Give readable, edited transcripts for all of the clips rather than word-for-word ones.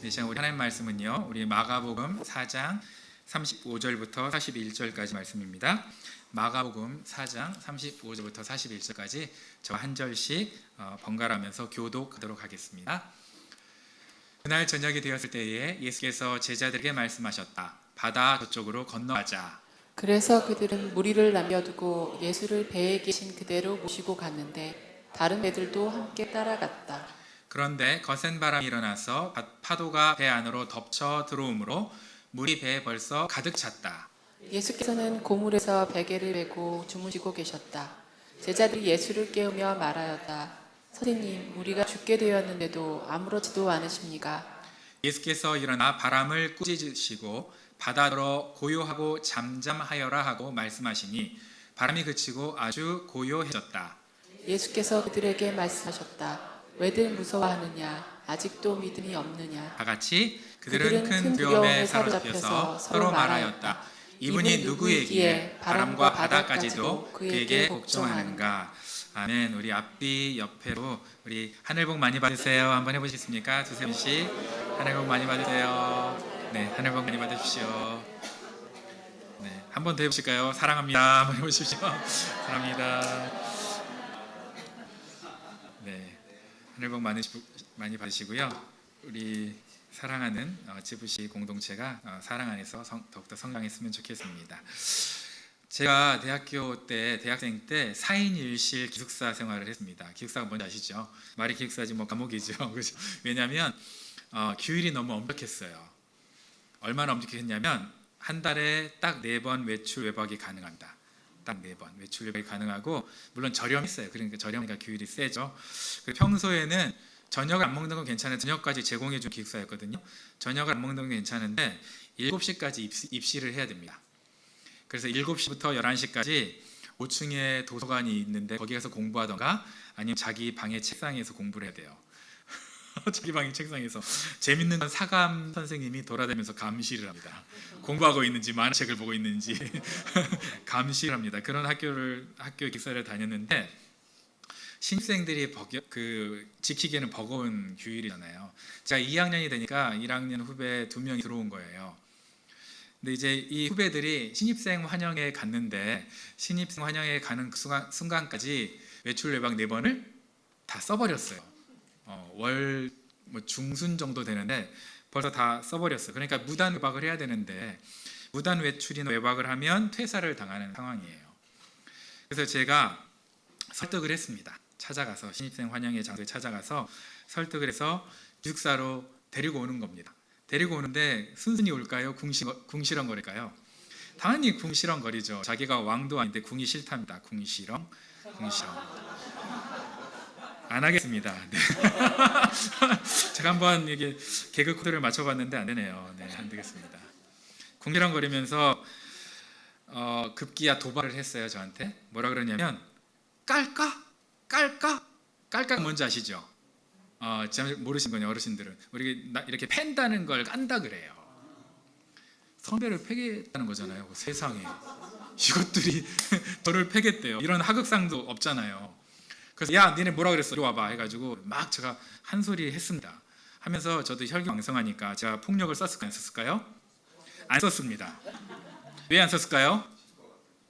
이 시간 우리 하나님 말씀은요, 우리 마가복음 4장 35절부터 41절까지 말씀입니다. 마가복음 4장 35절부터 41절까지 저 한 절씩 번갈아가면서 교독하도록 하겠습니다. 그날 저녁이 되었을 때에 예수께서 제자들에게 말씀하셨다. 바다 저쪽으로 건너가자. 그래서 그들은 무리를 남겨두고 예수를 배에 계신 그대로 모시고 갔는데 다른 배들도 함께 따라갔다. 그런데 거센 바람이 일어나서 파도가 배 안으로 덮쳐 들어오므로 물이 배에 벌써 가득 찼다. 예수께서는 고물에서 베개를 메고 주무시고 계셨다. 제자들이 예수를 깨우며 말하였다. 선생님, 우리가 죽게 되었는데도 아무렇지도 않으십니까? 예수께서 일어나 바람을 꾸짖으시고 바다로 고요하고 잠잠하여라 하고 말씀하시니 바람이 그치고 아주 고요해졌다. 예수께서 그들에게 말씀하셨다. 왜들 무서워하느냐? 아직도 믿음이 없느냐? 다 같이 그들은 큰 두려움에 사로잡혀서 서로 말하였다. 이분이 누구이기에 바람과 바다까지도 그에게 복종하는가? 아멘. 우리 앞뒤 옆에로 우리 하늘 복 많이 받으세요. 한번 해보시겠습니까? 두세 분씩 하늘 복 많이 받으세요. 네, 하늘 복 많이 받으십시오. 네, 한 번 더 해보실까요? 사랑합니다. 한번 해보십시오. 사랑합니다. 네, 하늘 복 많이 받으시고요. 우리 사랑하는 지부시 공동체가 사랑 안에서 더욱더 성장했으면 좋겠습니다. 제가 대학생 때 4인 1실 기숙사 생활을 했습니다. 기숙사가 뭔지 아시죠? 말이 기숙사지 뭐 감옥이죠. 그렇죠? 왜냐하면 규율이 너무 엄격했어요. 얼마나 엄격했냐면 한 달에 딱 4번 외출 외박이 가능합니다. 딱 4번 외출 외박이 가능하고, 물론 저렴했어요. 그러니까 저렴하니까 규율이 세죠. 평소에는 저녁을 안 먹는 건 괜찮은데 저녁까지 제공해 준 기숙사였거든요. 저녁을 안 먹는 건 괜찮은데 7시까지 입시를 해야 됩니다. 그래서 7시부터 11시까지 5층에 도서관이 있는데 거기 가서 공부하던가 아니면 자기 방의 책상에서 공부를 해야 돼요. 자기 방의 책상에서. 재밌는 건 사감 선생님이 돌아다니면서 감시를 합니다. 공부하고 있는지 만화책을 보고 있는지 감시를 합니다. 그런 학교 기숙사를 다녔는데 신입생들이 지키기에는 버거운 규율이잖아요. 제가 2학년이 되니까 1학년 후배 2명이 들어온 거예요. 근데 이제 이 후배들이 신입생 환영회 갔는데 신입생 환영회 가는 그 순간까지 외출 외박 4번을 다 써버렸어요. 월 중순 정도 되는데 벌써 다 써버렸어요. 그러니까 무단 외박을 해야 되는데 무단 외출이나 외박을 하면 퇴사를 당하는 상황이에요. 그래서 제가 설득을 했습니다. 찾아가서 신입생 환영회 장소에 찾아가서 설득을 해서 기숙사로 데리고 오는 겁니다. 데리고 오는데 순순히 올까요? 궁시렁거릴까요? 당연히 궁시렁거리죠. 자기가 왕도 아닌데 궁이 싫답니다. 궁시렁. 안 하겠습니다. 네. 제가 한번 이게 개그 코드를 맞춰봤는데 안 되네요. 네, 안 되겠습니다. 궁시렁거리면서 급기야 도발을 했어요. 저한테 뭐라 그러냐면 깔까 뭔지 아시죠? 잘 모르시는 거냐 어르신들은. 우리 이렇게 팬다는 걸 깐다 그래요. 선배를 패겠다는 거잖아요. 세상에 이것들이 저를 패겠대요. 이런 하극상도 없잖아요. 그래서 야 니네 뭐라 그랬어? 이리 와봐 해가지고 막 제가 한 소리 했습니다. 하면서 저도 혈기왕성하니까 제가 폭력을 썼을까요? 안 썼을까요? 안 썼습니다. 왜 안 썼을까요?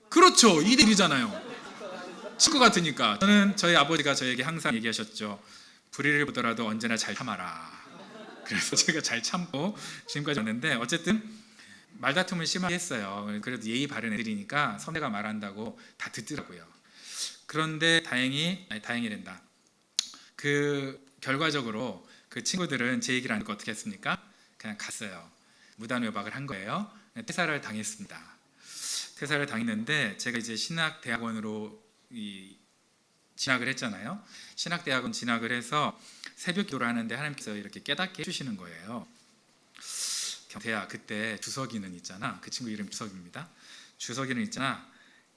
그렇죠. 2대1이잖아요. 친구 같으니까. 저희 아버지가 저에게 항상 얘기하셨죠. 불의를 보더라도 언제나 잘 참아라. 그래서 제가 잘 참고 지금까지 왔는데, 어쨌든 말다툼을 심하게 했어요. 그래도 예의 바른 애들이니까 선배가 말한다고 다 듣더라고요. 그런데 다행이란다. 결과적으로 그 친구들은 제 얘기를 안 듣고 어떻게 했습니까? 그냥 갔어요. 무단 외박을 한 거예요. 퇴사를 당했습니다. 퇴사를 당했는데 제가 이제 신학대학원으로 진학을 했잖아요. 신학대학원 진학을 해서 새벽 기도를 하는데 하나님께서 이렇게 깨닫게 해주시는 거예요. 경태야, 그때 주석이는 있잖아. 그 친구 이름 주석입니다. 주석이는 있잖아.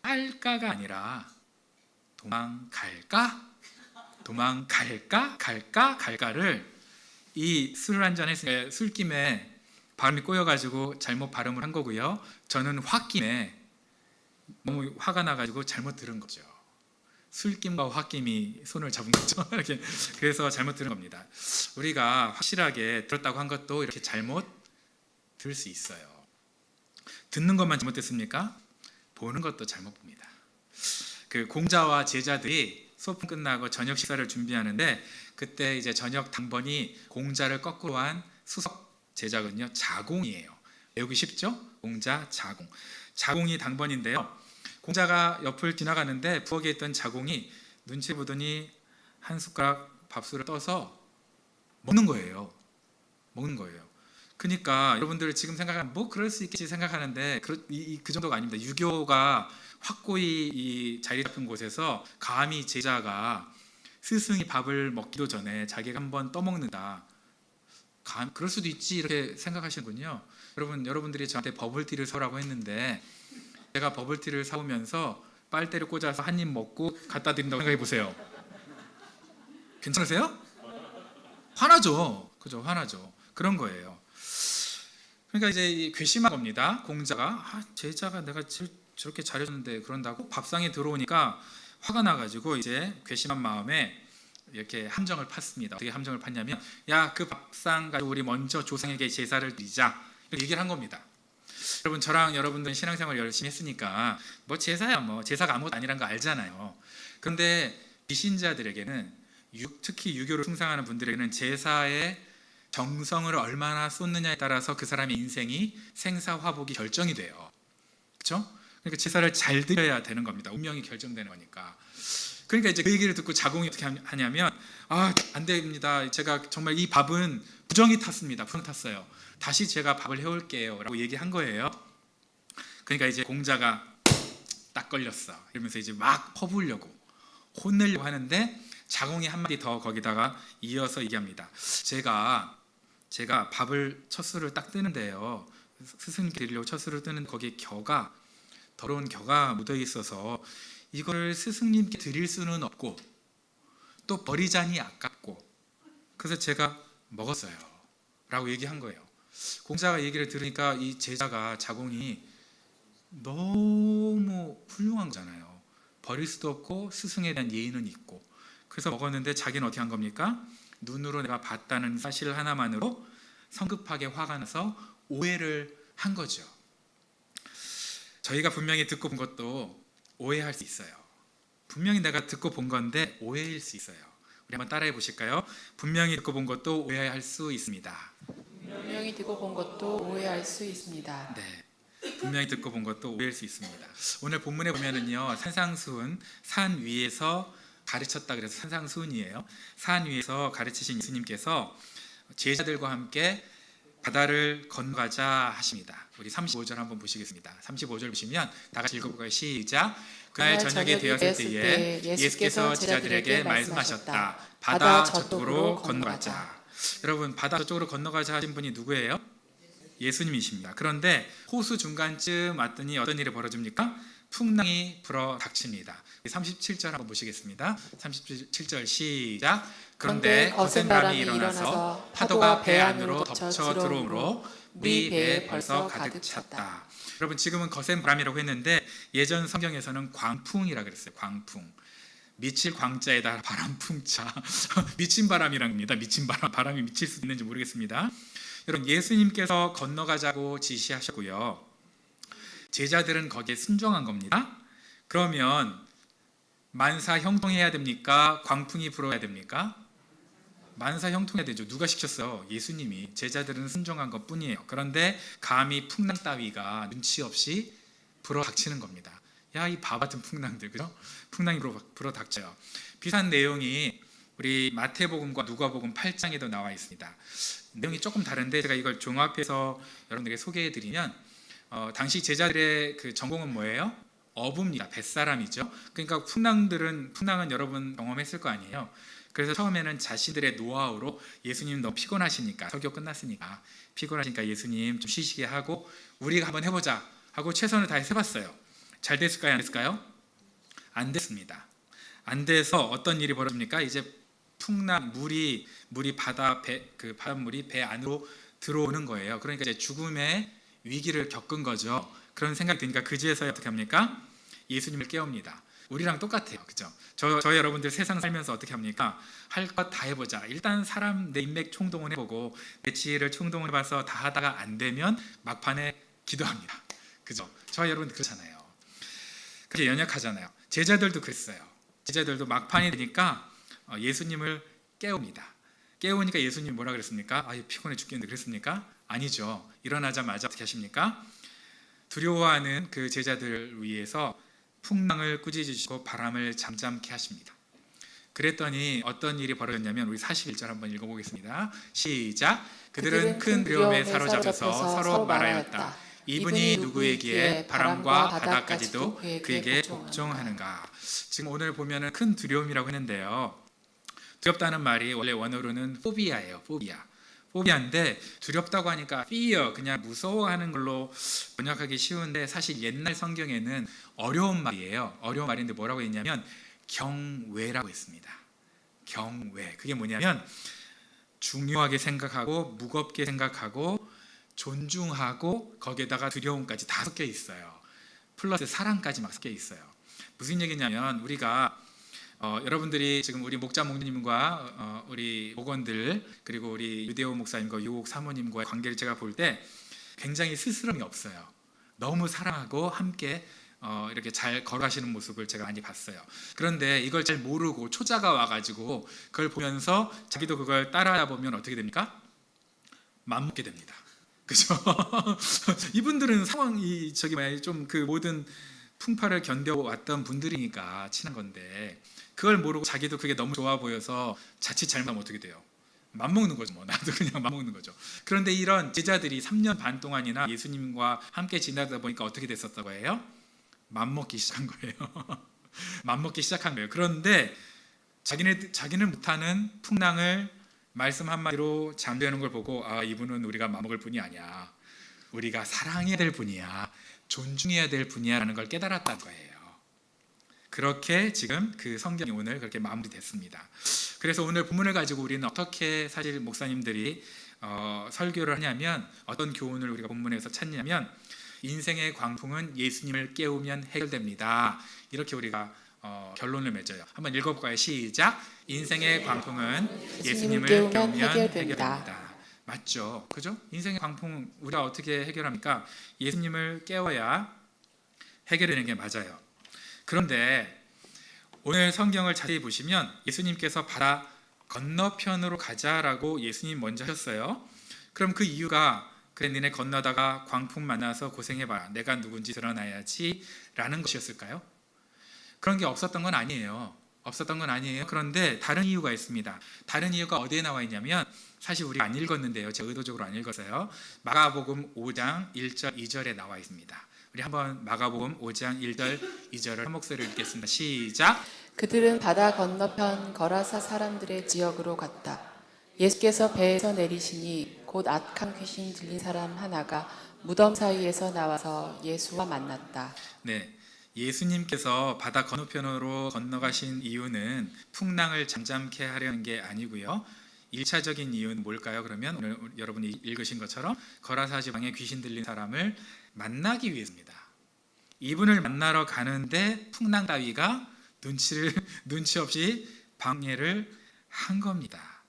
깔까가 아니라 갈까를 이 술을 한잔 했으니까 술김에 발음이 꼬여가지고 잘못 발음을 한 거고요. 저는 홧김에 너무 화가 나가지고 잘못 들은 거죠. 술김과 홧김이 손을 잡은 거죠. 이렇게 그래서 잘못 들은 겁니다. 우리가 확실하게 들었다고 한 것도 이렇게 잘못 들을 수 있어요. 듣는 것만 잘못됐습니까? 보는 것도 잘못 봅니다. 그 공자와 제자들이 소풍 끝나고 저녁 식사를 준비하는데 그때 이제 저녁 당번이 공자를 거꾸로 한 수석 제자거든요. 자공이에요. 외우기 쉽죠? 공자, 자공. 자공이 당번인데요. 공자가 옆을 지나가는데 부엌에 있던 자공이 눈치 보더니 한 숟가락 밥술을 떠서 먹는 거예요. 그러니까 여러분들 지금 생각하면 뭐 그럴 수 있겠지 생각하는데 그 정도가 아닙니다. 유교가 확고히 이 자리 잡힌 곳에서 감히 제자가 스승이 밥을 먹기도 전에 자기가 한번 떠먹는다. 그럴 수도 있지 이렇게 생각하시는군요. 여러분들이 저한테 버블티를 사라고 했는데 제가 버블티를 사오면서 빨대를 꽂아서 한 입 먹고 갖다 드린다고 생각해 보세요. 괜찮으세요? 화나죠. 그죠? 화나죠. 그런 거예요. 그러니까 이제 괘씸한 겁니다. 공자가 제자가 내가 저렇게 잘해줬는데 그런다고 밥상에 들어오니까 화가 나가지고 이제 괘씸한 마음에 이렇게 함정을 팠습니다. 어떻게 함정을 팠냐면 야, 그 밥상 가지고 우리 먼저 조상에게 제사를 드리자 이렇게 얘기를 한 겁니다. 여러분 저랑 여러분들은 신앙생활 열심히 했으니까 뭐 제사야 뭐 제사가 아무것도 아니란 거 알잖아요. 그런데 비신자들에게는 특히 유교를 숭상하는 분들에게는 제사의 정성을 얼마나 쏟느냐에 따라서 그 사람의 인생이 생사화복이 결정이 돼요. 그렇죠? 그러니까 제사를 잘 드려야 되는 겁니다. 운명이 결정되는 거니까. 그러니까 이제 그 얘기를 듣고 자공이 어떻게 하냐면 안 됩니다. 제가 정말 이 밥은 부정이 탔습니다. 부정 탔어요. 다시 제가 밥을 해올게요 라고 얘기한 거예요. 그러니까 이제 공자가 딱 걸렸어 이러면서 이제 막 퍼부으려고 혼내려고 하는데 자공이 한마디 더 거기다가 이어서 얘기합니다. 제가 밥을 첫 술을 딱 뜨는데요, 스승님께 드리려고 첫 술을 뜨는 거기에 더러운 겨가 묻어 있어서 이걸 스승님께 드릴 수는 없고 또 버리자니 아깝고 그래서 제가 먹었어요 라고 얘기한 거예요. 공자가 얘기를 들으니까 이 제자가 자공이 너무 훌륭한 거잖아요. 버릴 수도 없고 스승에 대한 예의는 있고 그래서 먹었는데 자기는 어떻게 한 겁니까? 눈으로 내가 봤다는 사실 하나만으로 성급하게 화가 나서 오해를 한 거죠. 저희가 분명히 듣고 본 것도 오해할 수 있어요. 분명히 내가 듣고 본 건데 오해일 수 있어요. 우리 한번 따라해 보실까요? 분명히 듣고 본 것도 오해할 수 있습니다. 분명히 듣고 본 것도 오해할 수 있습니다. 네, 분명히 듣고 본 것도 오해할 수 있습니다. 오늘 본문에 보면은요, 산상수훈 산 위에서 가르쳤다 그래서 산상수훈이에요. 산 위에서 가르치신 예수님께서 제자들과 함께 바다를 건너가자 하십니다. 우리 35절 한번 보시겠습니다. 35절 보시면 다 같이 읽어볼까요? 시작. 그날 저녁이 되었을 때에 예수께서 제자들에게 말씀하셨다. 바다 저쪽으로 건너가자. 여러분, 바다 저쪽으로 건너가자 하신 분이 누구예요? 예수님이십니다. 그런데 호수 중간쯤 왔더니 어떤 일이 벌어집니까? 풍랑이 불어 닥칩니다. 37절 한번 보시겠습니다. 37절 시작. 그런데 거센 바람이 일어나서 파도가 배 안으로 덮쳐 들어오므로 우리 배에 벌써 가득 찼다. 여러분, 지금은 거센 바람이라고 했는데 예전 성경에서는 광풍이라 그랬어요. 광풍. 미칠 광자에다 바람풍자. 미친 바람이란 겁니다. 미친 바람. 바람이 미칠 수 있는지 모르겠습니다. 여러분, 예수님께서 건너가자고 지시하셨고요. 제자들은 거기에 순종한 겁니다. 그러면 만사 형통해야 됩니까? 광풍이 불어야 됩니까? 만사 형통해야 되죠. 누가 시켰어요? 예수님이. 제자들은 순종한 것뿐이에요. 그런데 감히 풍랑 따위가 눈치 없이 불어 닥치는 겁니다. 야, 이 바 같은 풍랑들, 그죠? 풍랑이 불어 닥쳐요. 비슷한 내용이 우리 마태복음과 누가복음 8장에도 나와 있습니다. 내용이 조금 다른데 제가 이걸 종합해서 여러분들에게 소개해드리면 당시 제자들의 그 전공은 뭐예요? 어부입니다. 뱃사람이죠. 그러니까 풍랑은 여러분 경험했을 거 아니에요. 그래서 처음에는 자신들의 노하우로 예수님 너무 피곤하시니까, 설교 끝났으니까 피곤하시니까 예수님 좀 쉬시게 하고 우리가 한번 해보자 하고 최선을 다해서 해봤어요. 잘 됐을까요? 안 됐을까요? 안 됐습니다. 안 돼서 어떤 일이 벌어집니까? 이제 풍랑 물이 바닷물이 배 안으로 들어오는 거예요. 그러니까 이제 죽음의 위기를 겪은 거죠. 그런 생각이 드니까 그제서야 어떻게 합니까? 예수님을 깨웁니다. 우리랑 똑같아요. 그죠? 저 여러분들 세상 살면서 어떻게 합니까? 할 것 다 해보자. 일단 사람 내 인맥 총동원 해보고 내 지혜를 총동원 해봐서 다 하다가 안 되면 막판에 기도합니다. 그죠? 저 여러분 그렇잖아요. 그게 연약하잖아요. 제자들도 그랬어요. 제자들도 막판이 되니까 예수님을 깨웁니다. 깨우니까 예수님이 뭐라 그랬습니까? 피곤해 죽겠는데 그랬습니까? 아니죠. 일어나자마자 어떻게 하십니까? 두려워하는 그 제자들을 위해서 풍랑을 꾸짖으시고 바람을 잠잠케 하십니다. 그랬더니 어떤 일이 벌어졌냐면 우리 41절 한번 읽어보겠습니다. 시작. 그들은 큰 두려움에 사로잡혀서 서로 말하였다. 이분이 누구에게 바람과 바다까지도 그에게 복종하는가. 지금 오늘 보면은 큰 두려움이라고 했는데요. 두렵다는 말이 원래 원어로는 포비아예요. 포비아인데 두렵다고 하니까 fear 그냥 무서워하는 걸로 번역하기 쉬운데 사실 옛날 성경에는 어려운 말이에요. 어려운 말인데 뭐라고 했냐면 경외라고 했습니다. 경외. 그게 뭐냐면 중요하게 생각하고 무겁게 생각하고 존중하고 거기에다가 두려움까지 다 섞여 있어요. 플러스 사랑까지 막 섞여 있어요. 무슨 얘기냐면 우리가 여러분들이 지금 우리 목자 목님과 우리 목원들 그리고 우리 유대호 목사님과 유옥 사모님과의 관계를 제가 볼 때 굉장히 스스럼이 없어요. 너무 사랑하고 함께 이렇게 잘 걸어가시는 모습을 제가 많이 봤어요. 그런데 이걸 잘 모르고 초자가 와가지고 그걸 보면서 자기도 그걸 따라하다 보면 어떻게 됩니까? 맘먹게 됩니다. 그죠? 이분들은 상황이 좀 그 모든 풍파를 견뎌왔던 분들이니까 친한 건데 그걸 모르고 자기도 그게 너무 좋아 보여서 자칫 잘못하면 어떻게 돼요? 맘먹는 거죠. 나도 그냥 맘먹는 거죠. 그런데 이런 제자들이 3년 반 동안이나 예수님과 함께 지내다 보니까 어떻게 됐었다고 해요? 맘먹기 시작한 거예요. 맘먹기 시작한 거예요. 그런데 자기는 못하는 풍랑을 말씀 한마디로 잠재우는 걸 보고 이분은 우리가 맘먹을 분이 아니야. 우리가 사랑해야 될 분이야. 존중해야 될 분이야라는 걸 깨달았다는 거예요. 그렇게 지금 그 성경이 오늘 그렇게 마무리됐습니다. 그래서 오늘 본문을 가지고 우리는 어떻게 사실 목사님들이 설교를 하냐면 어떤 교훈을 우리가 본문에서 찾냐면 인생의 광풍은 예수님을 깨우면 해결됩니다. 이렇게 우리가 결론을 맺어요. 한번 읽어볼까요? 시작. 인생의 광풍은 예수님을 깨우면 해결됩니다. 맞죠? 그죠? 인생의 광풍 우리가 어떻게 해결합니까? 예수님을 깨워야 해결되는 게 맞아요. 그런데 오늘 성경을 자세히 보시면 예수님께서 바다 건너편으로 가자라고 예수님 먼저 하셨어요. 그럼 그 이유가 그래 니네 건너다가 광풍 만나서 고생해봐. 내가 누군지 드러나야지 라는 것이었을까요? 그런 게 없었던 건 아니에요. 그런데 다른 이유가 있습니다. 다른 이유가 어디에 나와 있냐면 사실 우리가 안 읽었는데요. 제가 의도적으로 안 읽었어요. 마가복음 5장 1절 2절에 나와 있습니다. 우리 한번 마가복음 5장 1절 2절을 한 목소리로 읽겠습니다. 시작. 그들은 바다 건너편 거라사 사람들의 지역으로 갔다. 예수께서 배에서 내리시니 곧 악한 귀신 들린 사람 하나가 무덤 사이에서 나와서 예수와 만났다. 네. 예수님께서 바다 건너편으로 건너가신 이유는 풍랑을 잠잠케 하려는 게 아니고요. 1차적인 이유는 뭘까요? 그러면 오늘 여러분이 읽으신 것처럼 거라사 지방에 귀신 들린 사람을 만나기 위해서입니다. 이분을 만나러 가는데 풍랑 따위가 눈치 없이 방해를 한 겁니다.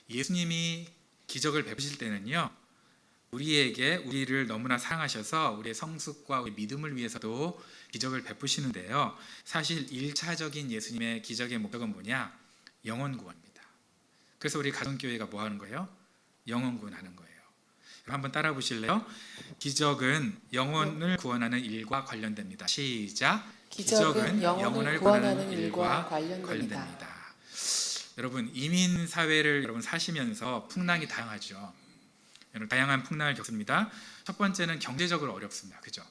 예수님이 기적을 베푸실 때는요. 우리를 너무나 사랑하셔서 우리의 성숙과 우리 믿음을 위해서도 기적을 베푸시는데요. 사실 1차적인 예수님의 기적의 목적은 뭐냐? 영혼 구원입니다. 그래서 우리 가정교회가 뭐 하는 거예요? 영혼 구원하는 거예요. 한번 따라 보실래요? 기적은 영혼을 구원하는 일과 관련됩니다. 시작. 기적은 영혼을 구원하는 일과 관련됩니다. 여러분 이민 사회를 여러분 사시면서 풍랑이 다양하죠. 여러분 다양한 풍랑을 겪습니다. 첫 번째는 경제적으로 어렵습니다. 그죠?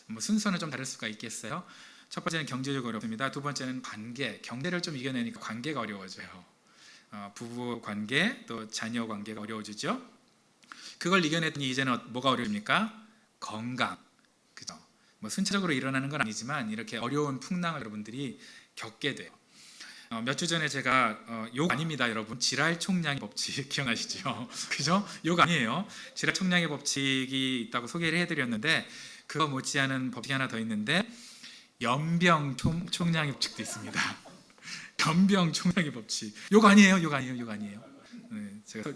뭐 순서는 좀 다를 수가 있겠어요. 첫 번째는 경제적으로 어렵습니다. 두 번째는 경제를 좀 이겨내니까 관계가 어려워져요. 부부 관계 또 자녀 관계가 어려워지죠. 그걸 이겨냈더니 이제는 뭐가 어려웁니까? 건강. 그죠? 뭐 순차적으로 일어나는 건 아니지만 이렇게 어려운 풍랑을 여러분들이 겪게 돼요. 몇 주 전에 제가 욕 아닙니다, 여러분. 지랄 총량의 법칙 기억나시죠? 그죠? 욕 아니에요. 지랄 총량의 법칙이 있다고 소개를 해드렸는데 그거 못지않은 법칙이 하나 더 있는데 연병 총량의 법칙도 있습니다. 연병 총량의 법칙. 욕 아니에요, 욕 아니에요, 욕 아니에요. 네, 제가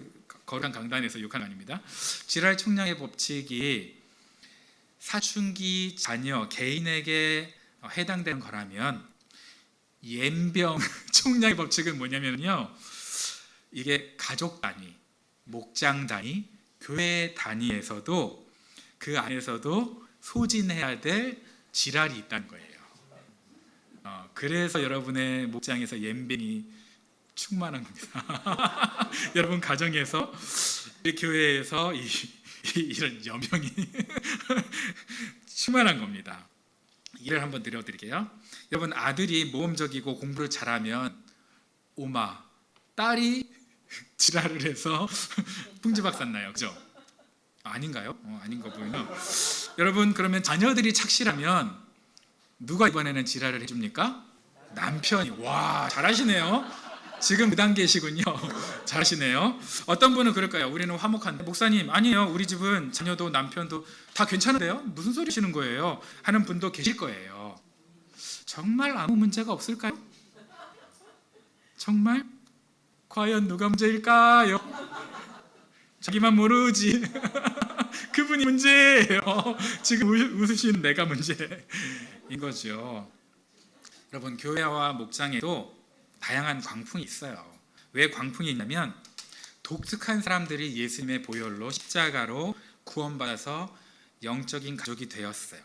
거룩한 강단에서 욕한 거 아닙니다. 지랄 총량의 법칙이 사춘기 자녀 개인에게 해당되는 거라면, 연병 총량의 법칙은 뭐냐면요, 이게 가족 단위, 목장 단위, 교회 단위에서도 그 안에서도 소진해야 될 지랄이 있다는 거예요. 그래서 여러분의 목장에서 연병이 충만한 겁니다. 여러분 가정에서, 교회에서 이런 연병이 충만한 겁니다. 이를 한번 드려드릴게요. 여러분, 아들이 모험적이고 공부를 잘하면 오마, 딸이 지랄을 해서 풍지박산 나요. 그죠? 아닌가요? 아닌 거 보이나? 여러분, 그러면 자녀들이 착실하면 누가 이번에는 지랄을 해줍니까? 남편이. 와, 잘하시네요. 지금 그 단계시군요. 잘하시네요. 어떤 분은 그럴까요? 우리는 화목한데, 목사님 아니에요, 우리 집은 자녀도 남편도 다 괜찮은데요? 무슨 소리시는 거예요? 하는 분도 계실 거예요. 정말 아무 문제가 없을까요? 정말? 과연 누가 문제일까요? 자기만 모르지. 그분이 문제예요. 지금 웃으시는 내가 문제인 거죠. 여러분, 교회와 목장에도 다양한 광풍이 있어요. 왜 광풍이 있냐면, 독특한 사람들이 예수님의 보혈로 십자가로 구원받아서 영적인 가족이 되었어요.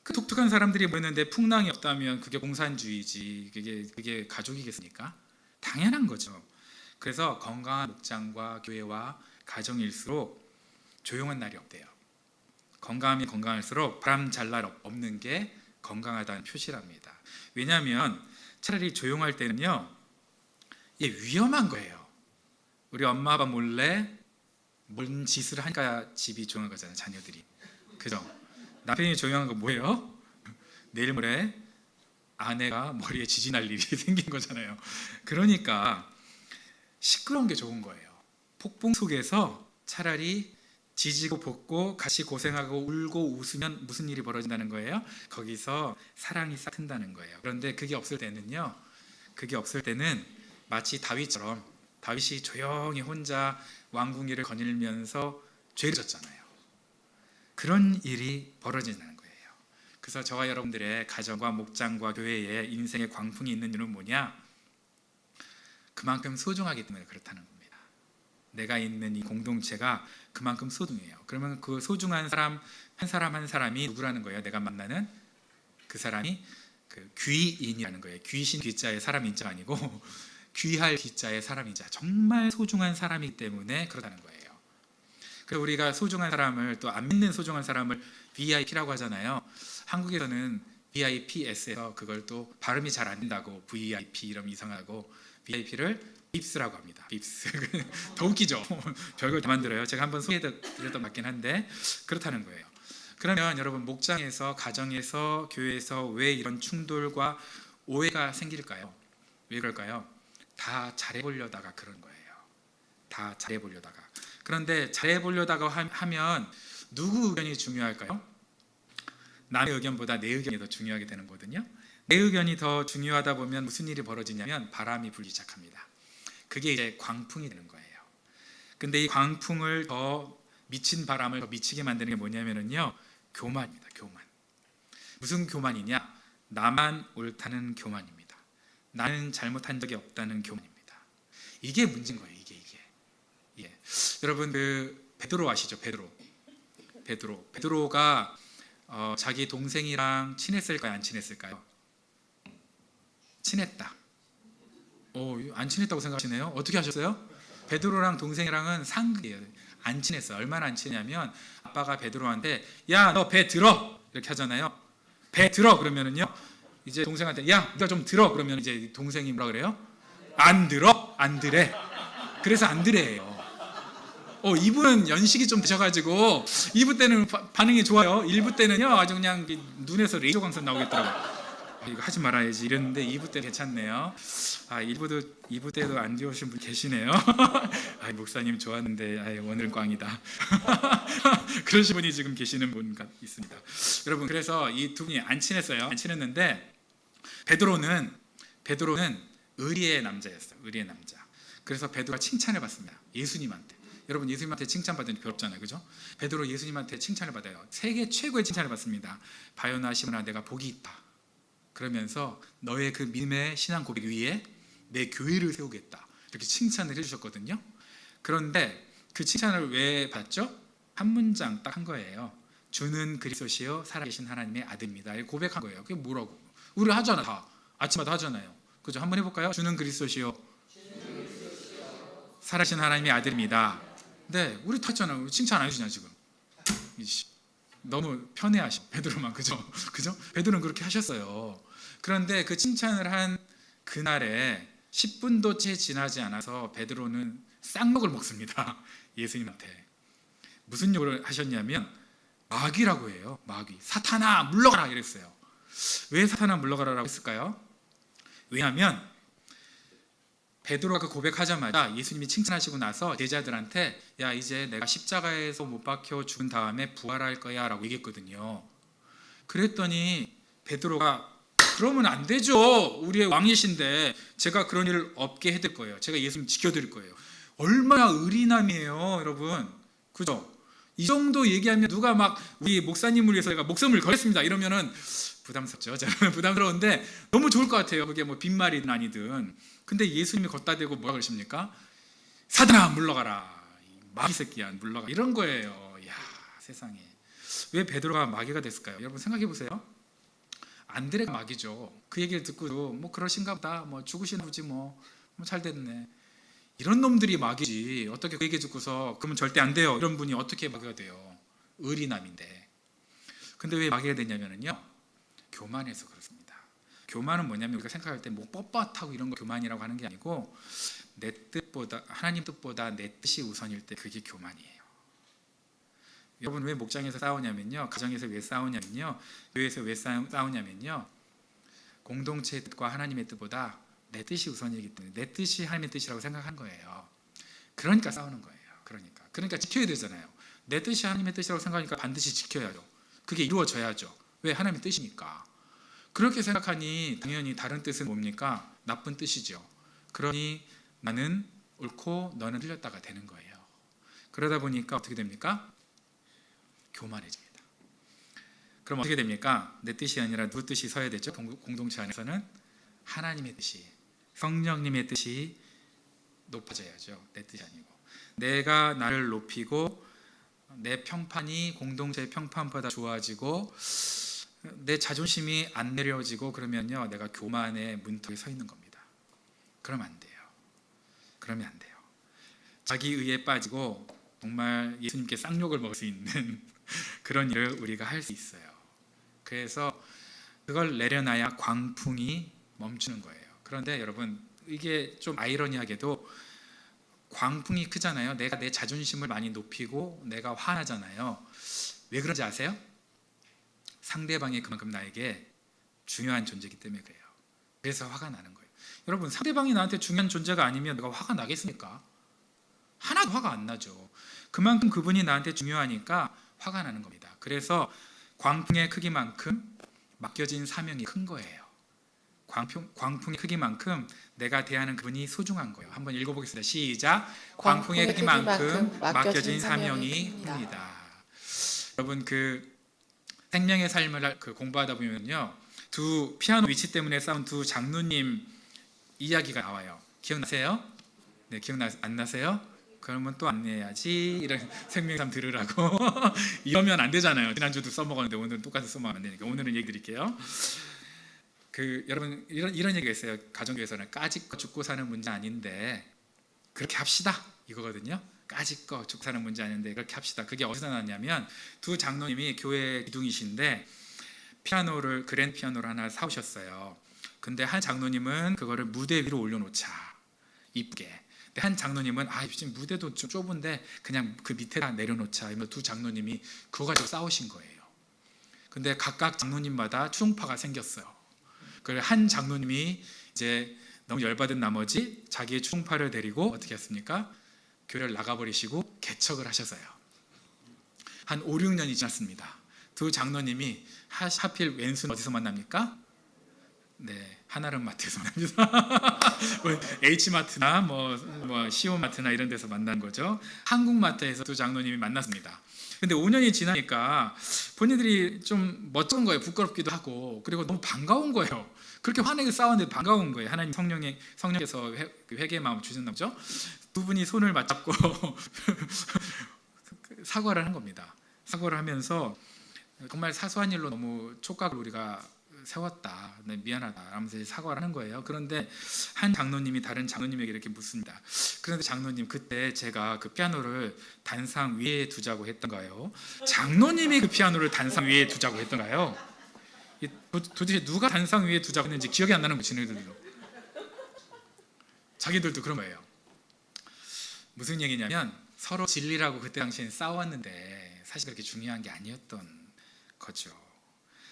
그 독특한 사람들이 모였는데 풍랑이 없다면 그게 공산주의지, 그게 가족이겠습니까? 당연한 거죠. 그래서 건강한 목장과 교회와 가정일수록 조용한 날이 없대요. 건강하면 건강할수록 바람 잘 날 없는 게 건강하다는 표시랍니다. 왜냐하면 차라리 조용할 때는요, 이게 위험한 거예요. 우리 엄마 아빠 몰래 뭔 짓을 하니까 집이 조용한 거잖아요, 자녀들이. 그죠? 남편이 조용한 거 뭐예요? 내일 모레 아내가 머리에 지지 날 일이 생긴 거잖아요. 그러니까 시끄러운 게 좋은 거예요. 폭풍 속에서 차라리 지지고 볶고 같이 고생하고 울고 웃으면 무슨 일이 벌어진다는 거예요? 거기서 사랑이 싹 튼다는 거예요. 그런데 그게 없을 때는요, 그게 없을 때는 마치 다윗처럼, 다윗이 조용히 혼자 왕궁위를 거닐면서 죄를 졌잖아요. 그런 일이 벌어진다는 거예요. 그래서 저와 여러분들의 가정과 목장과 교회에 인생의 광풍이 있는 이유는 뭐냐? 그만큼 소중하기 때문에 그렇다는 겁니다. 내가 있는 이 공동체가 그만큼 소중해요. 그러면 그 소중한 사람 한 사람이 누구라는 거예요? 내가 만나는 그 사람이 그 귀인이라는 거예요. 귀신 귀자의 사람 인자 아니고 귀할 귀자의 사람 인자. 정말 소중한 사람이기 때문에 그렇다는 거예요. 그래서 우리가 소중한 사람을, 또 안 믿는 소중한 사람을 VIP라고 하잖아요. 한국에서는 VIPS에서 그걸 또 발음이 잘 안 된다고 VIP 이름 이상하고 VIP를 빕스라고 합니다. 빕스. 더 웃기죠? 별걸 다 만들어요. 제가 한번 소개해드렸던 맞긴 한데 그렇다는 거예요. 그러면 여러분, 목장에서, 가정에서, 교회에서 왜 이런 충돌과 오해가 생길까요? 왜 그럴까요? 다 잘해보려다가 그런 거예요. 다 잘해보려다가. 그런데 잘해보려다가 하면 누구 의견이 중요할까요? 남의 의견보다 내 의견이 더 중요하게 되는 거거든요. 내 의견이 더 중요하다 보면 무슨 일이 벌어지냐면 바람이 불기 시작합니다. 그게 이제 광풍이 되는 거예요. 근데 이 광풍을 더, 미친 바람을 더 미치게 만드는 게 뭐냐면요, 교만입니다. 교만. 무슨 교만이냐? 나만 옳다는 교만입니다. 나는 잘못한 적이 없다는 교만입니다. 이게 문제인 거예요. 이게. 예. 여러분, 그 베드로 아시죠? 베드로가 자기 동생이랑 친했을까요? 안 친했을까요? 친했다. 안 친했다고 생각하시네요. 어떻게 하셨어요? 베드로랑 동생이랑은 상극이에요. 안 친했어요. 얼마나 안 친했냐면, 아빠가 베드로한테 야, 너 배 들어 이렇게 하잖아요. 배 들어 그러면은요, 이제 동생한테 야, 네가 좀 들어 그러면 이제 동생이 뭐라 그래요? 안 들어? 안 들래. 그래서 안 들래예요. 이분은 연식이 좀 되셔가지고 2부 때는 반응이 좋아요. 1부 때는요, 아주 그냥 눈에서 레이저 광선 나오겠더라고요. 이거 하지 말아야지 이랬는데 2부 때 괜찮네요. 2부 때도 안 좋으신 분 계시네요. 목사님 좋았는데 오늘은 꽝이다. 그러신 분이 지금 계시는 분 있습니다. 여러분, 그래서 이 두 분이 안 친했어요. 안 친했는데 베드로는 의리의 남자였어요. 의리의 남자. 그래서 베드로가 칭찬을 받습니다. 예수님한테. 여러분, 예수님한테 칭찬받으니 괴롭잖아요, 그죠? 베드로 예수님한테 칭찬을 받아요. 세계 최고의 칭찬을 받습니다. 바요나 시몬아, 내가 복이 있다. 그러면서 너의 그 믿음의 신앙 고백 위에 내 교회를 세우겠다. 이렇게 칭찬을 해주셨거든요. 그런데 그 칭찬을 왜 받죠? 한 문장 딱 한 거예요. 주는 그리스도시요 살아계신 하나님의 아들입니다. 이렇게 고백한 거예요. 그게 뭐라고? 우리 하잖아, 다. 아침마다 하잖아요. 그죠? 한번 해볼까요? 주는 그리스도시요 살아계신 하나님의 아들입니다. 네, 우리 다 했잖아요. 우리 칭찬 안 해주냐 지금? 너무 편해하셔, 베드로만. 그죠? 베드로는 그렇게 하셨어요. 그런데 그 칭찬을 한 그날에 10분도 채 지나지 않아서 베드로는 쌍욕을 먹습니다. 예수님한테. 무슨 욕을 하셨냐면 마귀라고 해요. 마귀. 사탄아 물러가라 이랬어요. 왜 사탄아 물러가라라고 했을까요? 왜냐하면 베드로가 그 고백하자마자 예수님이 칭찬하시고 나서 제자들한테 야, 이제 내가 십자가에서 못 박혀 죽은 다음에 부활할 거야 라고 얘기했거든요. 그랬더니 베드로가 그러면 안 되죠. 우리의 왕이신데 제가 그런 일을 없게 해드릴 거예요. 제가 예수님 지켜드릴 거예요. 얼마나 의리남이에요, 여러분. 그죠? 이 정도 얘기하면 누가 막 우리 목사님을 위해서 내가 목숨을 걸겠습니다 이러면은 부담스럽죠. 부담스러운데 너무 좋을 것 같아요. 그게 뭐 빈말이든 아니든. 근데 예수님이 걷다 대고 뭐라 그러십니까? 사단아 물러가라. 마귀 새끼야 물러가. 이런 거예요. 이야, 세상에. 왜 베드로가 마귀가 됐을까요? 여러분 생각해 보세요. 안드레가 마귀죠. 그 얘기를 듣고도 뭐 그러신가 보다. 뭐 죽으시나 보지 뭐 잘 됐네. 이런 놈들이 마귀지. 어떻게 그 얘기 듣고서 그러면 절대 안 돼요. 이런 분이 어떻게 마귀가 돼요? 의리남인데. 근데 왜 마귀가 됐냐면요. 교만해서 그렇습니다. 교만은 뭐냐면 우리가 생각할 때 뭐 뻣뻣하고 이런 거 교만이라고 하는 게 아니고 내 뜻보다 하나님 뜻보다 내 뜻이 우선일 때 그게 교만이에요. 여러분 왜 목장에서 싸우냐면요. 가정에서 왜 싸우냐면요. 교회에서 왜 싸우냐면요. 공동체의 뜻과 하나님의 뜻보다 내 뜻이 우선이기 때문에 내 뜻이 하나님의 뜻이라고 생각한 거예요. 그러니까 싸우는 거예요. 그러니까 지켜야 되잖아요. 내 뜻이 하나님의 뜻이라고 생각하니까 반드시 지켜야죠. 그게 이루어져야죠. 왜? 하나님의 뜻이니까. 그렇게 생각하니 당연히 다른 뜻은 뭡니까? 나쁜 뜻이죠. 그러니 나는 옳고 너는 틀렸다가 되는 거예요. 그러다 보니까 어떻게 됩니까? 교만해집니다. 그럼 어떻게 됩니까? 내 뜻이 아니라 누구 뜻이 서야 되죠? 공동체 안에서는 하나님의 뜻이, 성령님의 뜻이 높아져야죠. 내 뜻이 아니고. 내가 나를 높이고 내 평판이 공동체의 평판보다 좋아지고 내 자존심이 안 내려지고 그러면요, 내가 교만의 문턱에 서 있는 겁니다. 그러면 안 돼요. 자기 의에 빠지고 정말 예수님께 쌍욕을 먹을 수 있는 그런 일을 우리가 할 수 있어요. 그래서 그걸 내려놔야 광풍이 멈추는 거예요. 그런데 여러분 이게 좀 아이러니하게도 광풍이 크잖아요. 내가 내 자존심을 많이 높이고 내가 화나잖아요. 왜 그런지 아세요? 상대방이 그만큼 나에게 중요한 존재이기 때문에 그래요. 그래서 화가 나는 거예요. 여러분 상대방이 나한테 중요한 존재가 아니면 내가 화가 나겠습니까? 하나도 화가 안 나죠. 그만큼 그분이 나한테 중요하니까 화가 나는 겁니다. 그래서 광풍의 크기만큼 맡겨진 사명이 큰 거예요. 광풍의 크기만큼 내가 대하는 그분이 소중한 거예요. 한번 읽어보겠습니다. 시작. 광풍의 크기만큼 맡겨진 사명이 큽니다. 여러분 그 생명의 삶을 공부하다 보면요, 두 피아노 위치 때문에 싸운 두 장로님 이야기가 나와요. 기억나세요? 네, 안 나세요? 그러면 또 안내야지. 이런 생명의 삶 들으라고. 이러면 안 되잖아요. 지난주도 써먹었는데 오늘은 똑같이 써먹으면 안 되니까 오늘은 얘기 드릴게요. 여러분 이런 얘기가 있어요. 가정교회에서는 까짓거 죽고 사는 문제 아닌데 그렇게 합시다 이거거든요. 까짓거 죽고 사는 문제 아닌데 그렇게 합시다. 그게 어디서 나왔냐면 두 장로님이 교회 기둥이신데 그랜드 피아노를 하나 사오셨어요. 근데 한 장로님은 그거를 무대 위로 올려놓자 이쁘게. 근데 한 장로님은 지금 무대도 좀 좁은데 그냥 그 밑에다 내려놓자. 이러면 두 장로님이 그거 가지고 싸우신 거예요. 근데 각각 장로님마다 추종파가 생겼어요. 그 한 장로님이 이제 너무 열받은 나머지 자기의 충파를 데리고 어떻게 했습니까? 교회를 나가버리시고 개척을 하셔서요. 한 5, 6년이 지났습니다. 두 장로님이 하필 왼수는 어디서 만납니까? 네, 한아름마트에서 만납니다. H마트나 뭐 시오마트나 이런 데서 만난 거죠. 한국마트에서 두 장로님이 만났습니다. 근데 5년이 지나니까 본인들이 좀 멋진 거예요. 부끄럽기도 하고, 그리고 너무 반가운 거예요. 그렇게 환하게 싸웠는데 반가운 거예요. 하나님 성령께서 회개의 마음을 주셨나 보죠. 두 분이 손을 맞잡고 사과를 한 겁니다. 사과를 하면서 정말 사소한 일로 너무 촉각을 우리가 세웠다, 네, 미안하다 하면서 사과를 하는 거예요. 그런데 한 장로님이 다른 장로님에게 이렇게 묻습니다. 그런데 장로님, 그때 제가 그 피아노를 단상 위에 두자고 했던가요? 장로님이 그 피아노를 단상 위에 두자고 했던가요? 도대체 누가 단상 위에 두자고 했는지 기억이 안 나는 거예요. 지네들도 자기들도 그런 거예요. 무슨 얘기냐면 서로 진리라고 그때 당시엔 싸웠는데 사실 그렇게 중요한 게 아니었던 거죠.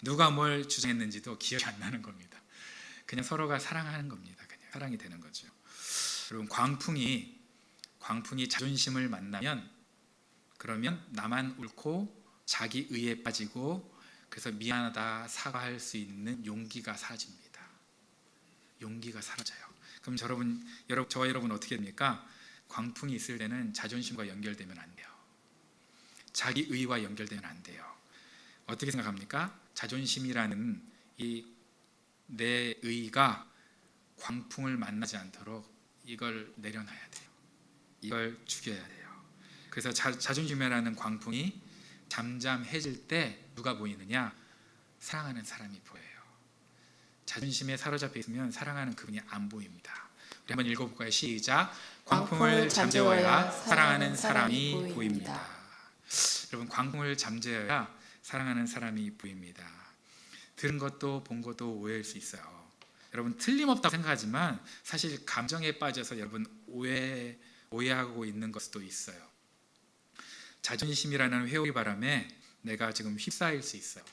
누가 뭘 주장했는지도 기억이 안 나는 겁니다. 그냥 서로가 사랑하는 겁니다. 그냥 사랑이 되는 거죠. 여러분, 광풍이 자존심을 만나면 그러면 나만 옳고 자기 의에 빠지고 그래서 미안하다 사과할 수 있는 용기가 사라집니다. 용기가 사라져요. 그럼 저와 여러분 어떻게 됩니까? 광풍이 있을 때는 자존심과 연결되면 안 돼요. 자기 의와 연결되면 안 돼요. 어떻게 생각합니까? 자존심이라는 이 내 의가 광풍을 만나지 않도록 이걸 내려놔야 돼요. 이걸 죽여야 돼요. 그래서 자존심이라는 광풍이 잠잠해질 때 누가 보이느냐? 사랑하는 사람이 보여요. 자존심에 사로잡혀 있으면 사랑하는 그분이 안 보입니다. 우리 한번 읽어볼까요? 시작. 광풍을 잠재워야 사랑하는 사람이 보입니다. 여러분, 광풍을 잠재워야 사랑하는 사람이 보입니다. 들은 것도 본 것도 오해일 수 있어요. 여러분, 틀림없다고 생각하지만 사실 감정에 빠져서 여러분 오해하고 있는 것도 있어요. 자존심이라는 회오리 바람에 내가 지금 휩싸일 수 있어요.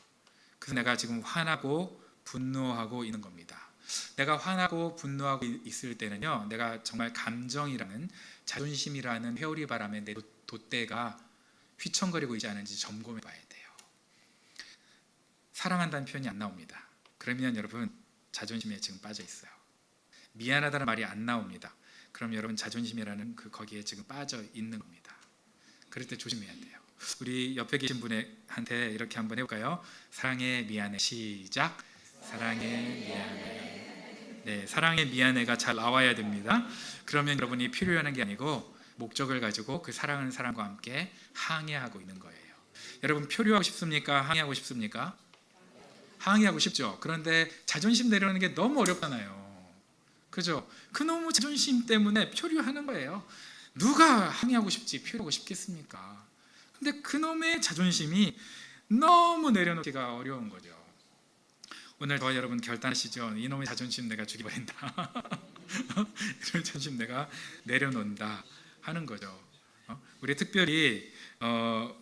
그래서 내가 지금 화나고 분노하고 있는 겁니다. 내가 화나고 분노하고 있을 때는요, 내가 정말 감정이라는 자존심이라는 회오리 바람에 내 돛대가 휘청거리고 있지 않은지 점검해 봐야 돼요. 사랑한다는 표현이 안 나옵니다. 그러면 여러분 자존심에 지금 빠져 있어요. 미안하다는 말이 안 나옵니다. 그럼 여러분 자존심이라는 거기에 지금 빠져 있는 겁니다. 그럴 때 조심해야 돼요. 우리 옆에 계신 분한테 이렇게 한번 해볼까요? 사랑해, 미안해. 시작. 사랑해, 미안해. 네, 사랑해, 미안해가 잘 나와야 됩니다. 그러면 여러분이 필요로 하는 게 아니고 목적을 가지고 그 사랑하는 사람과 함께 항해하고 있는 거예요. 여러분, 표류하고 싶습니까? 항해하고 싶습니까? 항의하고 싶죠. 그런데 자존심 내려놓는 게 너무 어렵잖아요. 그죠? 그 너무 자존심 때문에 표류하는 거예요. 누가 항의하고 싶지 표류하고 싶겠습니까? 근데 그놈의 자존심이 너무 내려놓기가 어려운 거죠. 오늘 저 여러분 결단하시죠. 이놈의 자존심 내가 죽여버린다. 이놈의 자존심 내가 내려놓는다 하는 거죠. 우리 특별히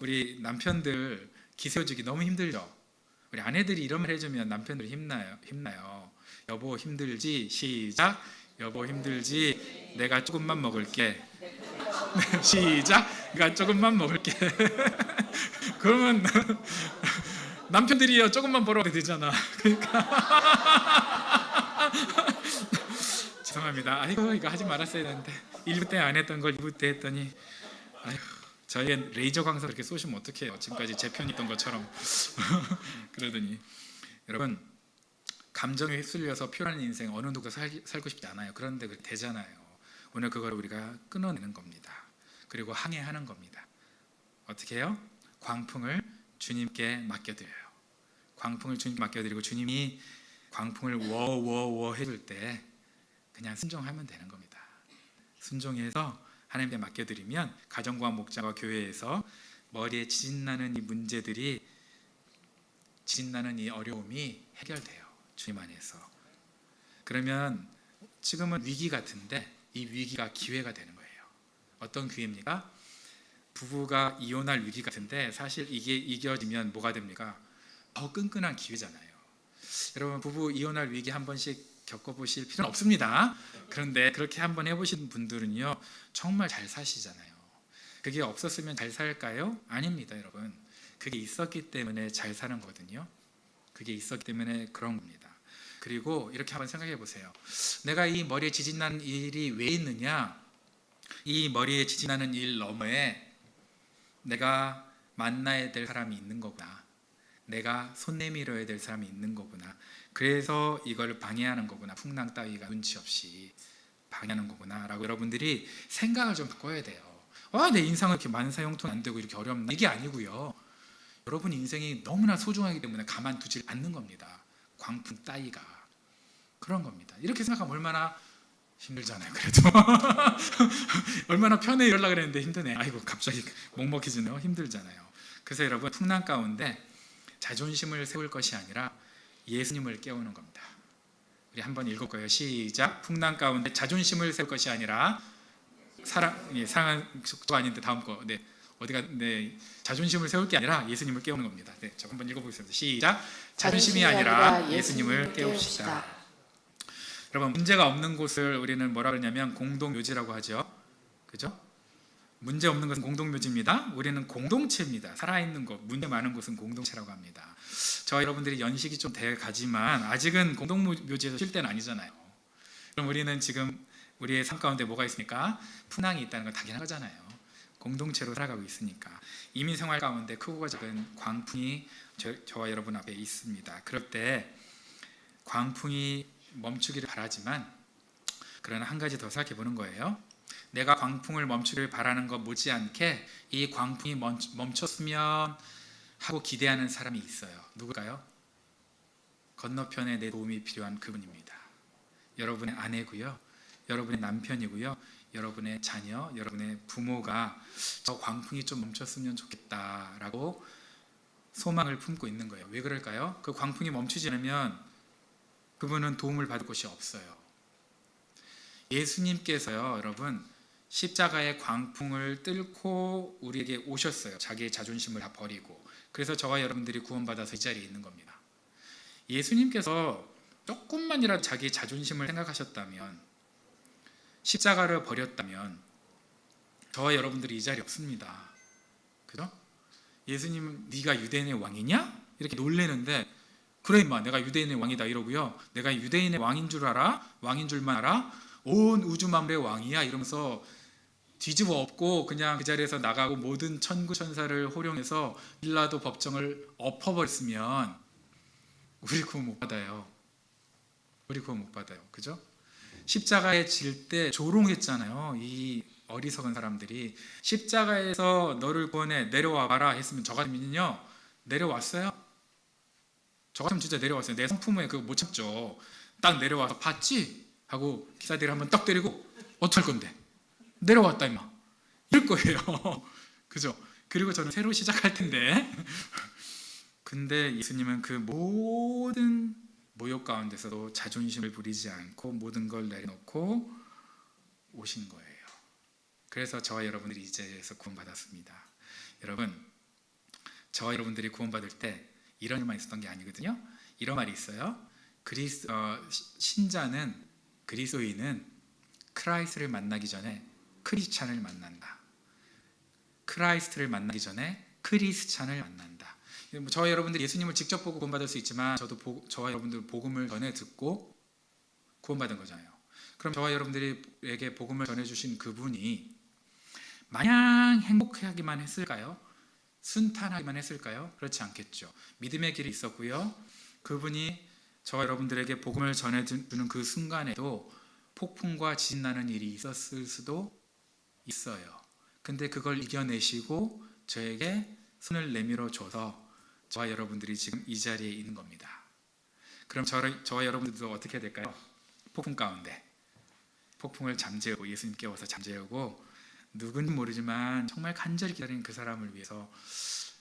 우리 남편들 기세워주기 너무 힘들죠. 우리 아내들이 이런 말 해주면 남편들이 힘나요. 여보 힘들지? 시작. 여보 힘들지? 내가 조금만 먹을게. 시작. 내가 조금만 먹을게. 그러면 남편들이요 조금만 벌어도 되잖아. 그러니까 죄송합니다. 아이고 이거 하지 말았어야 되는데 1부 때 안 했던 걸 2부 때 했더니 아이고. 저희 레이저 광선 그렇게 쏘시면 어떡해요. 지금까지 제 편이 있던 것처럼 그러더니 여러분, 감정에 휩쓸려서 표현하는 인생 어느 누구도 살고 싶지 않아요. 그런데 그게 되잖아요. 오늘 그걸 우리가 끊어내는 겁니다. 그리고 항해하는 겁니다. 어떻게 해요? 광풍을 주님께 맡겨드려요. 광풍을 주님께 맡겨드리고 주님이 광풍을 워워워 해줄 때 그냥 순종하면 되는 겁니다. 순종해서 하나님께 맡겨드리면 가정과 목장과 교회에서 머리에 지진나는 이 문제들이, 지진나는 이 어려움이 해결돼요. 주님 안에서. 그러면 지금은 위기 같은데 이 위기가 기회가 되는 거예요. 어떤 기회입니까? 부부가 이혼할 위기 같은데 사실 이게 이겨지면 뭐가 됩니까? 더 끈끈한 기회잖아요. 여러분 부부 이혼할 위기 한 번씩 겪어보실 필요는 없습니다. 그런데 그렇게 한번 해보신 분들은요 정말 잘 사시잖아요. 그게 없었으면 잘 살까요? 아닙니다, 여러분. 그게 있었기 때문에 잘 사는 거거든요. 그게 있었기 때문에 그런 겁니다. 그리고 이렇게 한번 생각해 보세요. 내가 이 머리에 지진나는 일이 왜 있느냐? 이 머리에 지진나는 일 너머에 내가 만나야 될 사람이 있는 거구나. 내가 손 내밀어야 될 사람이 있는 거구나. 그래서 이걸 방해하는 거구나. 풍랑 따위가 눈치 없이 방해하는 거구나 라고 여러분들이 생각을 좀 바꿔야 돼요. 내 인상은 이렇게 만사형통 안 되고 이렇게 어렵나? 이게 아니고요. 여러분 인생이 너무나 소중하기 때문에 가만두질 않는 겁니다. 광풍 따위가 그런 겁니다. 이렇게 생각하면 얼마나 힘들잖아요. 그래도 얼마나 편해 이러려고 그랬는데 힘드네. 아이고 갑자기 먹먹해지네요. 힘들잖아요. 그래서 여러분 풍랑 가운데 자존심을 세울 것이 아니라 예수님을 깨우는 겁니다. 우리 한번 읽어볼까요? 시작. 풍랑 가운데 자존심을 세울 것이 아니라 사랑한 속도가 아닌데 다음 거. 네. 어디가 자존심을 세울 게 아니라 예수님을 깨우는 겁니다. 네, 저 한번 읽어보겠습니다. 시작. 자존심이 아니라 예수님을 깨웁시다. 여러분 문제가 없는 곳을 우리는 뭐라 그러냐면 공동묘지라고 하죠. 그죠? 문제 없는 것은 공동묘지입니다. 우리는 공동체입니다. 살아있는 곳, 문제 많은 곳은 공동체라고 합니다. 저 여러분들이 연식이 좀 돼가지만 아직은 공동묘지에서 쉴 때는 아니잖아요. 그럼 우리는 지금 우리의 삶 가운데 뭐가 있습니까? 풍랑이 있다는 건 당연한 거잖아요. 공동체로 살아가고 있으니까. 이민생활 가운데 크고 작은 광풍이 저와 여러분 앞에 있습니다. 그럴 때 광풍이 멈추기를 바라지만 그러나 한 가지 더 생각해 보는 거예요. 내가 광풍을 멈추기를 바라는 것 못지않게 이 광풍이 멈췄으면 하고 기대하는 사람이 있어요. 누굴까요? 건너편에 내 도움이 필요한 그분입니다. 여러분의 아내고요, 여러분의 남편이고요, 여러분의 자녀, 여러분의 부모가 저 광풍이 좀 멈췄으면 좋겠다라고 소망을 품고 있는 거예요. 왜 그럴까요? 그 광풍이 멈추지 않으면 그분은 도움을 받을 곳이 없어요. 예수님께서요, 여러분 십자가의 광풍을 뚫고 우리에게 오셨어요. 자기의 자존심을 다 버리고. 그래서 저와 여러분들이 구원받아서 이 자리에 있는 겁니다. 예수님께서 조금만이라도 자기의 자존심을 생각하셨다면, 십자가를 버렸다면 저와 여러분들이 이 자리에 없습니다. 그죠? 예수님은 네가 유대인의 왕이냐? 이렇게 놀래는데 그래 임마 내가 유대인의 왕이다 이러고요. 내가 유대인의 왕인 줄 알아? 왕인 줄만 알아? 온 우주 만물의 왕이야 이러면서 뒤집어 엎고 그냥 그 자리에서 나가고 모든 천구 천사를 호령해서 빌라도 법정을 엎어버렸으면 우리 구원 못 받아요. 우리 구원 못 받아요. 그죠? 십자가에 질 때 조롱했잖아요. 이 어리석은 사람들이 십자가에서 너를 구원해 내려와 봐라 했으면 저 같으면요 내려왔어요. 저 같으면 진짜 내려왔어요. 내 성품에 그거 못 참죠. 딱 내려와서 봤지? 하고 기사들이 한번 딱 때리고 어떡할 건데? 내려왔다 임마. 이럴 거예요. 그죠? 그리고 저는 새로 시작할 텐데 근데 예수님은 그 모든 모욕 가운데서도 자존심을 부리지 않고 모든 걸 내려놓고 오신 거예요. 그래서 저와 여러분들이 이 자리에서 구원받았습니다. 여러분, 저와 여러분들이 구원받을 때 이런 일만 있었던 게 아니거든요. 이런 말이 있어요. 신자는 그리스도인은 크라이스트를 만나기 전에 크리스찬을 만난다. 크라이스트를 만나기 전에 크리스찬을 만난다. 저와 여러분들이 예수님을 직접 보고 구원받을 수 있지만 저와 여러분들 복음을 전해 듣고 구원받은 거잖아요. 그럼 저와 여러분들에게 복음을 전해주신 그분이 마냥 행복하기만 했을까요? 순탄하기만 했을까요? 그렇지 않겠죠. 믿음의 길이 있었고요. 그분이 저와 여러분들에게 복음을 전해주는 그 순간에도 폭풍과 지진 나는 일이 있었을 수도 있어요. 근데 그걸 이겨내시고 저에게 손을 내밀어 줘서 저와 여러분들이 지금 이 자리에 있는 겁니다. 그럼 저와 여러분들도 어떻게 해야 될까요? 폭풍 가운데 폭풍을 잠재우고 예수님 깨워서 잠재우고 누군지 모르지만 정말 간절히 기다리는 그 사람을 위해서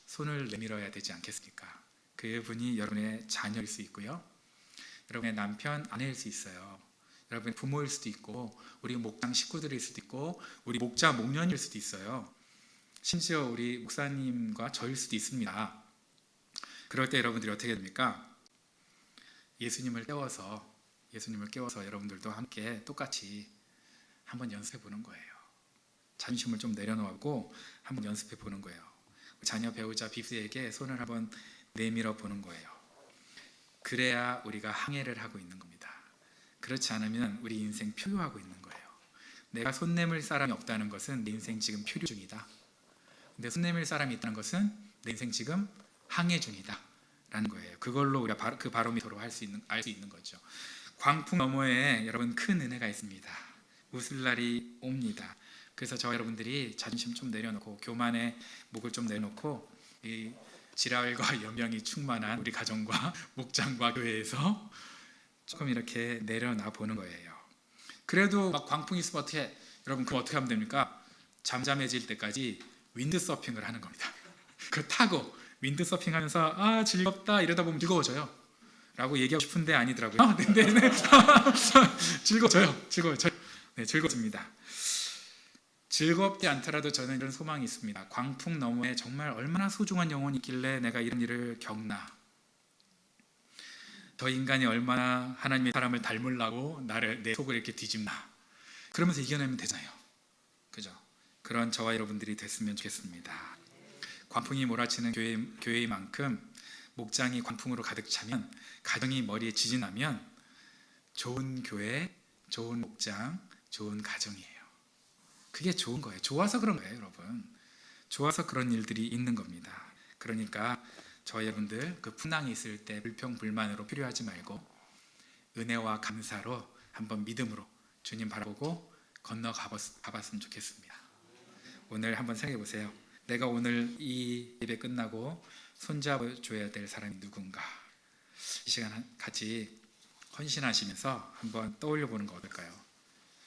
손을 내밀어야 되지 않겠습니까? 그분이 여러분의 자녀일 수 있고요. 여러분의 남편, 아내일 수 있어요. 여러분의 부모일 수도 있고 우리 목장 식구들일 수도 있고 우리 목자, 목년일 수도 있어요. 심지어 우리 목사님과 저일 수도 있습니다. 그럴 때 여러분들이 어떻게 됩니까? 예수님을 깨워서 여러분들도 함께 똑같이 한번 연습해 보는 거예요. 자존심을 좀 내려놓고 한번 연습해 보는 거예요. 자녀, 배우자, 빕스에게 손을 한번 내밀어 보는 거예요. 그래야 우리가 항해를 하고 있는 겁니다. 그렇지 않으면 우리 인생 표류하고 있는 거예요. 내가 손 내밀 사람이 없다는 것은 내 인생 지금 표류 중이다. 근데 손 내밀 사람이 있다는 것은 내 인생 지금 항해 중이다 라는 거예요. 그걸로 우리가 그 바로미터로 알 수 있는 거죠. 광풍 너머에 여러분 큰 은혜가 있습니다. 웃을 날이 옵니다. 그래서 저와 여러분들이 자존심 좀 내려놓고 교만의 목을 좀 내놓고 이 지랄과 연명이 충만한 우리 가정과 목장과 교회에서 조금 이렇게 내려놔 보는 거예요. 그래도 막 광풍이 있으면 여러분 그럼 어떻게 하면 됩니까? 잠잠해질 때까지 윈드서핑을 하는 겁니다. 그거 타고 윈드서핑하면서 즐겁다 이러다 보면 즐거워져요 라고 얘기하고 싶은데 아니더라고요. 네. 즐거워져요. 네, 즐겁습니다. 즐겁지 않더라도 저는 이런 소망이 있습니다. 광풍 너머에 정말 얼마나 소중한 영혼이 있길래 내가 이런 일을 겪나. 저 인간이 얼마나 하나님의 사람을 닮으려고 내 속을 이렇게 뒤집나. 그러면서 이겨내면 되잖아요. 그죠? 그런 저와 여러분들이 됐으면 좋겠습니다. 광풍이 몰아치는 교회의 만큼 목장이 광풍으로 가득 차면, 가정이 머리에 지진 나면 좋은 교회, 좋은 목장, 좋은 가정이에요. 그게 좋은 거예요. 좋아서 그런 거예요, 여러분. 좋아서 그런 일들이 있는 겁니다. 그러니까 저희 여러분들 그 풍랑이 있을 때 불평불만으로 필요하지 말고 은혜와 감사로 한번 믿음으로 주님 바라보고 건너가봤으면 좋겠습니다. 오늘 한번 생각해 보세요. 내가 오늘 이 예배 끝나고 손잡아줘야 될 사람이 누군가. 이 시간 같이 헌신하시면서 한번 떠올려 보는 거 어떨까요?